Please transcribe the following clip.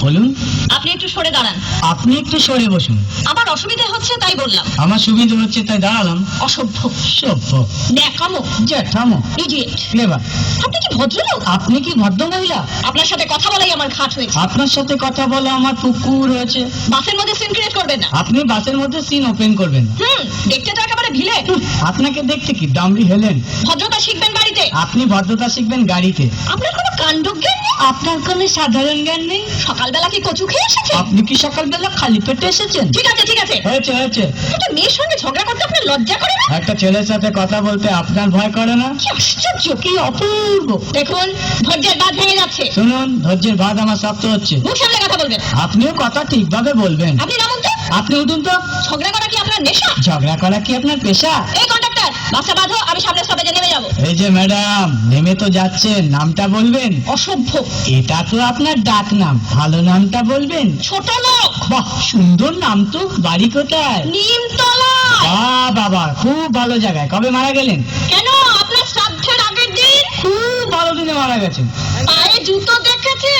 বলুন। আপনি একটু সরে দাঁড়ান। আপনি একটু সরে বসুন। আমার অসুবিধা হচ্ছে তাই বললাম। আমার সুবিধা হচ্ছে তাই দাঁড়ালাম। অসভ্য, সভ্য, ন্যাকামো, জ্যাঠামো, ইডিয়েট। ক্লেভার। আপনি কি ভদ্রলোক? আপনি কি ভদ্র মহিলা? আপনার সাথে কথা বলাই আমার ঘাট হয়েছে। আপনার সাথে কথা বলা আমার পুকুর হয়েছে। বাসের মধ্যে সিন ক্রিয়েট করবেন না। আপনি বাসের মধ্যে সিন ওপেন করবেন না। দেখতে তো একেবারে ভিলে। আপনাকে দেখতে কি ডামরি হেলেন? ভদ্রতা শিখবেন বাড়িতে। আপনি ভদ্রতা শিখবেন গাড়িতে। আপনার কোনো কাণ্ডজ্ঞান নেই। আপনার কোনো সাধারণ জ্ঞান নেই। সকালবেলা কি কচু খেয়ে এসেছেন? আপনি কি সকালবেলা খালি পেটে এসেছেন? ঠিক আছে ঠিক আছে। হয়েছে হয়েছে। একটা মেয়ের সঙ্গে ঝগড়া করতে আপনার লজ্জা করে না? একটা ছেলের সাথে কথা বলতে আপনার ভয় করে না? কি আশ্চর্য, কি অপূর্ব। দেখুন ধৈর্যের বাঁধ ভেঙে যাচ্ছে। শুনুন, ধৈর্যের বাঁধ আমার শক্ত হচ্ছে। মুখ সামলে কথা বলবেন। আপনিও কথা ঠিকভাবে বলবেন। আপনি নামুন তো। আপনি উঠুন তো। ঝগড়া করা কি আপনার নেশা? ঝগড়া করা কি আপনার পেশা? এই কন্ডাক্টর, বাসটা বাঁধো, আমি সামনের স্টপেজে নেমে যাবো। এই যে ম্যাডাম, নেমে তো যাচ্ছেন, নামটা বলবেন। অসভ্য, এটা তো আপনার ডাক নাম, ভালো নামটা বলবেন। ছোট লোক। বাহ, সুন্দর নাম তো। বাড়ি কোথায়? নিমতলা। বাবা, খুব ভালো জায়গায়। কবে মারা গেলেন? কেন, আপনার শ্রাদ্ধের আগের দিন। খুব ভালো দিনে মারা গেছেন। পায়ে জুতো দেখেছে?